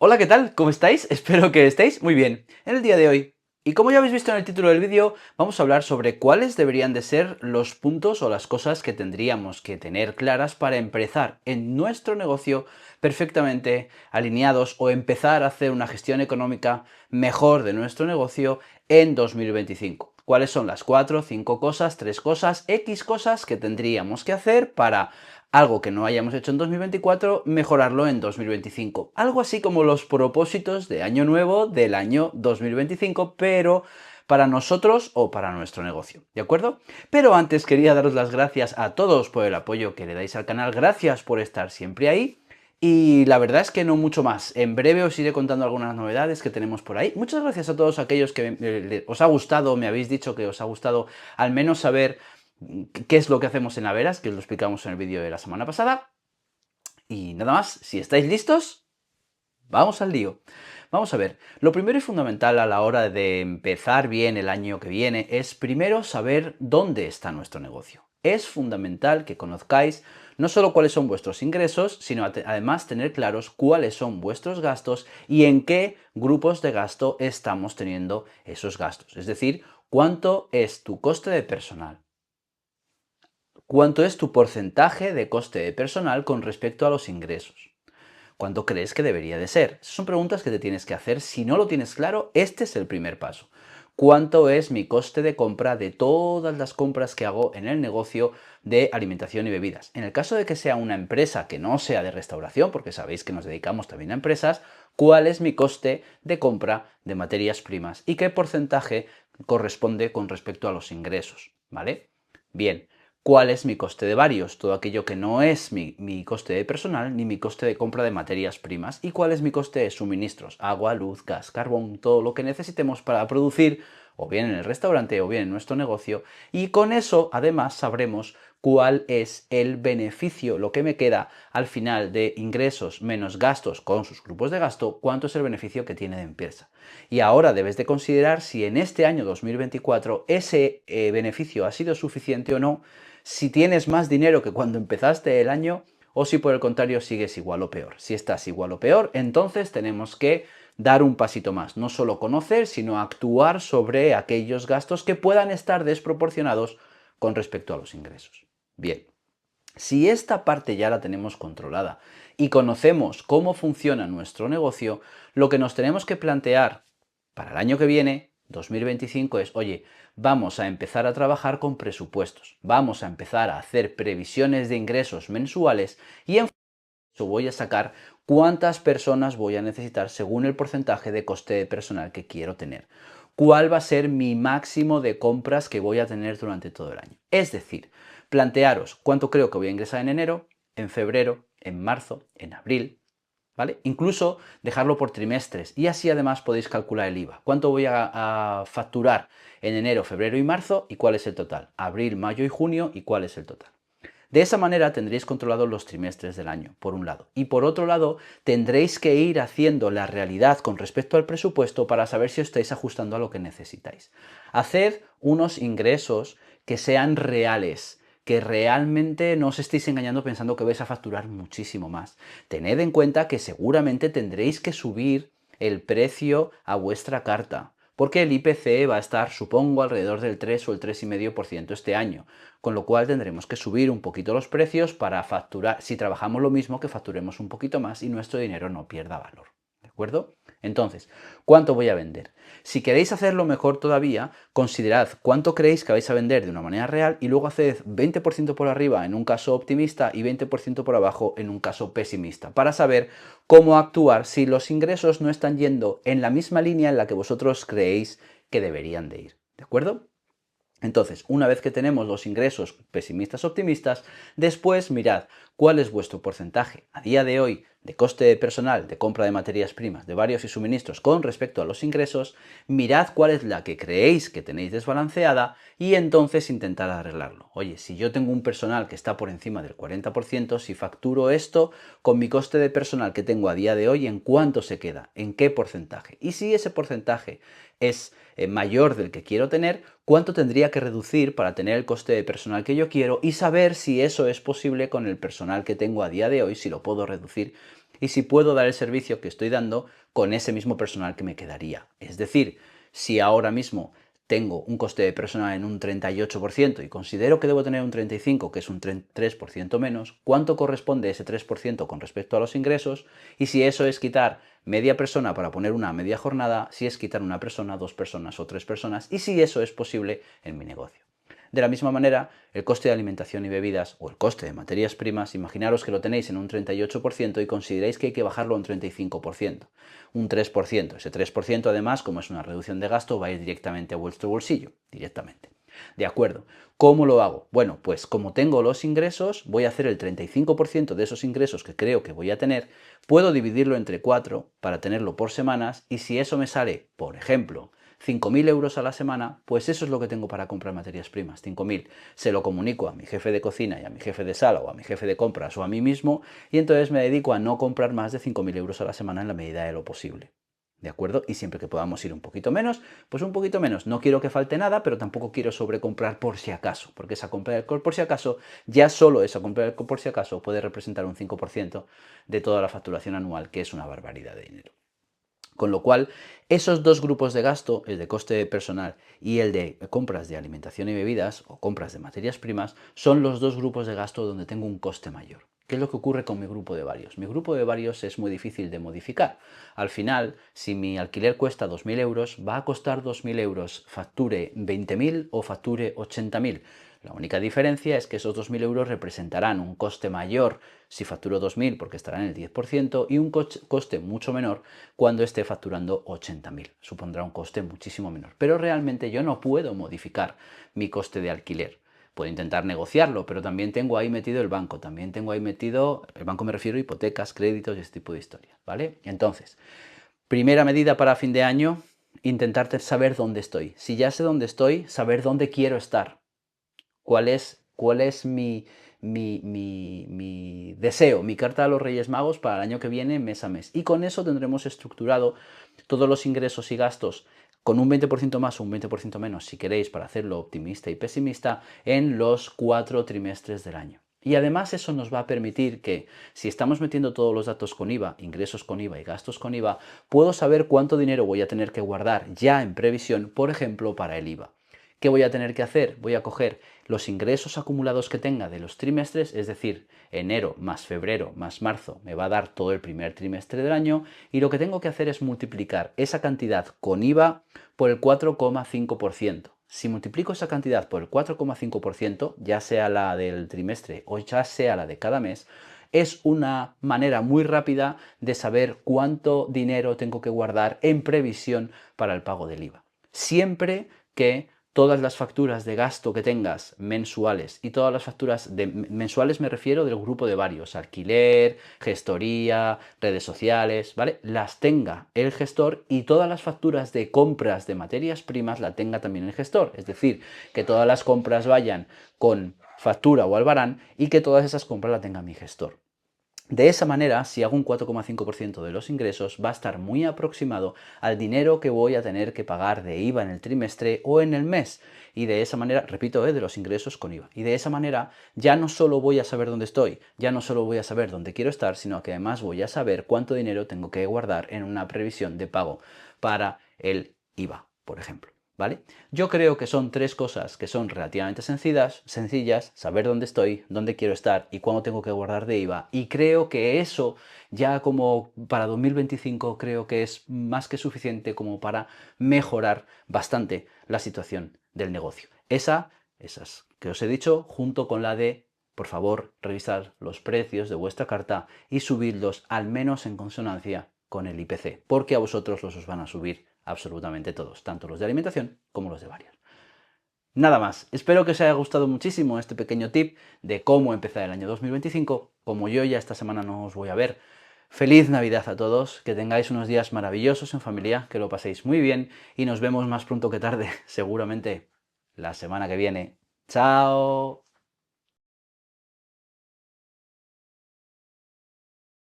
Hola, ¿qué tal? ¿Cómo estáis? Espero que estéis muy bien. En el día de hoy, y como ya habéis visto en el título del vídeo, vamos a hablar sobre cuáles deberían de ser los puntos o las cosas que tendríamos que tener claras para empezar en nuestro negocio perfectamente alineados o empezar a hacer una gestión económica mejor de nuestro negocio en 2025. ¿Cuáles son las 4, 5 cosas, 3 cosas, X cosas que tendríamos que hacer para algo que no hayamos hecho en 2024, mejorarlo en 2025? Algo así como los propósitos de año nuevo del año 2025, pero para nosotros o para nuestro negocio, ¿de acuerdo? Pero antes quería daros las gracias a todos por el apoyo que le dais al canal, gracias por estar siempre ahí. Y la verdad es que no mucho más. En breve os iré contando algunas novedades que tenemos por ahí. Muchas gracias a todos aquellos que os ha gustado, me habéis dicho que os ha gustado al menos saber qué es lo que hacemos en Averas, que os lo explicamos en el vídeo de la semana pasada. Y nada más, si estáis listos, vamos al lío. Vamos a ver, lo primero y fundamental a la hora de empezar bien el año que viene es primero saber dónde está nuestro negocio. Es fundamental que conozcáis no solo cuáles son vuestros ingresos, sino además tener claros cuáles son vuestros gastos y en qué grupos de gasto estamos teniendo esos gastos. Es decir, cuánto es tu coste de personal, cuánto es tu porcentaje de coste de personal con respecto a los ingresos. ¿Cuánto crees que debería de ser? Esas son preguntas que te tienes que hacer. Si no lo tienes claro, este es el primer paso. ¿Cuánto es mi coste de compra de todas las compras que hago en el negocio de alimentación y bebidas? En el caso de que sea una empresa que no sea de restauración, porque sabéis que nos dedicamos también a empresas, ¿cuál es mi coste de compra de materias primas? ¿Y qué porcentaje corresponde con respecto a los ingresos? ¿Vale? Bien. ¿Cuál es mi coste de varios? Todo aquello que no es mi coste de personal ni mi coste de compra de materias primas. ¿Y cuál es mi coste de suministros? Agua, luz, gas, carbón, todo lo que necesitemos para producir, o bien en el restaurante o bien en nuestro negocio. Y con eso, además, sabremos cuál es el beneficio, lo que me queda al final de ingresos menos gastos con sus grupos de gasto, cuánto es el beneficio que tiene de empresa. Y ahora debes de considerar si en este año 2024 ese beneficio ha sido suficiente o no, si tienes más dinero que cuando empezaste el año o si por el contrario sigues igual o peor. Si estás igual o peor, entonces tenemos que dar un pasito más, no solo conocer, sino actuar sobre aquellos gastos que puedan estar desproporcionados con respecto a los ingresos. Bien, si esta parte ya la tenemos controlada y conocemos cómo funciona nuestro negocio, lo que nos tenemos que plantear para el año que viene, 2025, es, oye, vamos a empezar a trabajar con presupuestos, vamos a empezar a hacer previsiones de ingresos mensuales y en eso voy a sacar cuántas personas voy a necesitar según el porcentaje de coste de personal que quiero tener. ¿Cuál va a ser mi máximo de compras que voy a tener durante todo el año? Es decir, plantearos cuánto creo que voy a ingresar en enero, en febrero, en marzo, en abril, ¿vale? Incluso dejarlo por trimestres y así además podéis calcular el IVA. ¿Cuánto voy a facturar en enero, febrero y marzo y cuál es el total? Abril, mayo y junio y cuál es el total. De esa manera tendréis controlados los trimestres del año, por un lado. Y por otro lado, tendréis que ir haciendo la realidad con respecto al presupuesto para saber si os estáis ajustando a lo que necesitáis. Haced unos ingresos que sean reales, que realmente no os estéis engañando pensando que vais a facturar muchísimo más. Tened en cuenta que seguramente tendréis que subir el precio a vuestra carta, porque el IPC va a estar, supongo, alrededor del 3 o el 3,5% este año, con lo cual tendremos que subir un poquito los precios para facturar, si trabajamos lo mismo, que facturemos un poquito más y nuestro dinero no pierda valor. ¿De acuerdo? Entonces, ¿cuánto voy a vender? Si queréis hacerlo mejor todavía, considerad cuánto creéis que vais a vender de una manera real y luego haced 20% por arriba en un caso optimista y 20% por abajo en un caso pesimista, para saber cómo actuar si los ingresos no están yendo en la misma línea en la que vosotros creéis que deberían de ir. ¿De acuerdo? Entonces, una vez que tenemos los ingresos pesimistas optimistas, después mirad cuál es vuestro porcentaje a día de hoy de coste de personal, de compra de materias primas, de varios y suministros con respecto a los ingresos, mirad cuál es la que creéis que tenéis desbalanceada y entonces intentad arreglarlo. Oye, si yo tengo un personal que está por encima del 40%, si facturo esto con mi coste de personal que tengo a día de hoy, ¿en cuánto se queda? ¿En qué porcentaje? Y si ese porcentaje es mayor del que quiero tener, cuánto tendría que reducir para tener el coste de personal que yo quiero y saber si eso es posible con el personal que tengo a día de hoy, si lo puedo reducir y si puedo dar el servicio que estoy dando con ese mismo personal que me quedaría. Es decir, si ahora mismo tengo un coste de personal en un 38% y considero que debo tener un 35%, que es un 3% menos, ¿cuánto corresponde ese 3% con respecto a los ingresos? Y si eso es quitar media persona para poner una media jornada, si es quitar una persona, dos personas o tres personas, y si eso es posible en mi negocio. De la misma manera, el coste de alimentación y bebidas o el coste de materias primas, imaginaros que lo tenéis en un 38% y consideráis que hay que bajarlo a un 35%, un 3%. Ese 3% además, como es una reducción de gasto, va a ir directamente a vuestro bolsillo, directamente. De acuerdo. ¿Cómo lo hago? Bueno, pues como tengo los ingresos, voy a hacer el 35% de esos ingresos que creo que voy a tener, puedo dividirlo entre 4 para tenerlo por semanas y si eso me sale, por ejemplo, 5.000 euros a la semana, pues eso es lo que tengo para comprar materias primas, 5.000. Se lo comunico a mi jefe de cocina y a mi jefe de sala o a mi jefe de compras o a mí mismo y entonces me dedico a no comprar más de 5.000 euros a la semana en la medida de lo posible. ¿De acuerdo? Y siempre que podamos ir un poquito menos, pues un poquito menos. No quiero que falte nada, pero tampoco quiero sobrecomprar por si acaso, porque esa compra del por si acaso, ya solo esa compra del por si acaso puede representar un 5% de toda la facturación anual, que es una barbaridad de dinero. Con lo cual, esos dos grupos de gasto, el de coste personal y el de compras de alimentación y bebidas o compras de materias primas, son los dos grupos de gasto donde tengo un coste mayor. ¿Qué es lo que ocurre con mi grupo de varios? Mi grupo de varios es muy difícil de modificar. Al final, si mi alquiler cuesta 2.000 euros, va a costar 2.000 euros, facture 20.000 o facture 80.000. La única diferencia es que esos 2.000 euros representarán un coste mayor si facturo 2.000 porque estará en el 10% y un coste mucho menor cuando esté facturando 80.000. Supondrá un coste muchísimo menor. Pero realmente yo no puedo modificar mi coste de alquiler. Puedo intentar negociarlo, pero también tengo ahí metido el banco, también tengo ahí metido, el banco me refiero a hipotecas, créditos y este tipo de historias, ¿vale? Entonces, primera medida para fin de año, intentar saber dónde estoy. Si ya sé dónde estoy, saber dónde quiero estar. ¿Cuál es mi deseo, mi carta a los Reyes Magos para el año que viene, mes a mes? Y con eso tendremos estructurado todos los ingresos y gastos con un 20% más o un 20% menos, si queréis, para hacerlo optimista y pesimista, en los 4 trimestres del año. Y además eso nos va a permitir que, si estamos metiendo todos los datos con IVA, ingresos con IVA y gastos con IVA, puedo saber cuánto dinero voy a tener que guardar ya en previsión, por ejemplo, para el IVA. ¿Qué voy a tener que hacer? Voy a coger los ingresos acumulados que tenga de los trimestres, es decir, enero más febrero más marzo me va a dar todo el primer trimestre del año y lo que tengo que hacer es multiplicar esa cantidad con IVA por el 4,5%. Si multiplico esa cantidad por el 4,5%, ya sea la del trimestre o ya sea la de cada mes, es una manera muy rápida de saber cuánto dinero tengo que guardar en previsión para el pago del IVA. Siempre que todas las facturas de gasto que tengas mensuales y todas las facturas de mensuales me refiero del grupo de varios, alquiler, gestoría, redes sociales, ¿vale? Las tenga el gestor y todas las facturas de compras de materias primas la tenga también el gestor. Es decir, que todas las compras vayan con factura o albarán y que todas esas compras la tenga mi gestor. De esa manera, si hago un 4,5% de los ingresos, va a estar muy aproximado al dinero que voy a tener que pagar de IVA en el trimestre o en el mes. Y de esa manera, repito, de los ingresos con IVA. Y de esa manera ya no solo voy a saber dónde estoy, ya no solo voy a saber dónde quiero estar, sino que además voy a saber cuánto dinero tengo que guardar en una previsión de pago para el IVA, por ejemplo. ¿Vale? Yo creo que son tres cosas que son relativamente sencillas, saber dónde estoy, dónde quiero estar y cuándo tengo que guardar de IVA. Y creo que eso ya como para 2025 creo que es más que suficiente como para mejorar bastante la situación del negocio. Esas que os he dicho, junto con la de, por favor, revisar los precios de vuestra carta y subirlos al menos en consonancia con el IPC, porque a vosotros los os van a subir absolutamente todos, tanto los de alimentación como los de varios. Nada más, espero que os haya gustado muchísimo este pequeño tip de cómo empezar el año 2025. Como yo ya esta semana no os voy a ver, feliz Navidad a todos, que tengáis unos días maravillosos en familia, que lo paséis muy bien y nos vemos más pronto que tarde, seguramente la semana que viene. ¡Chao!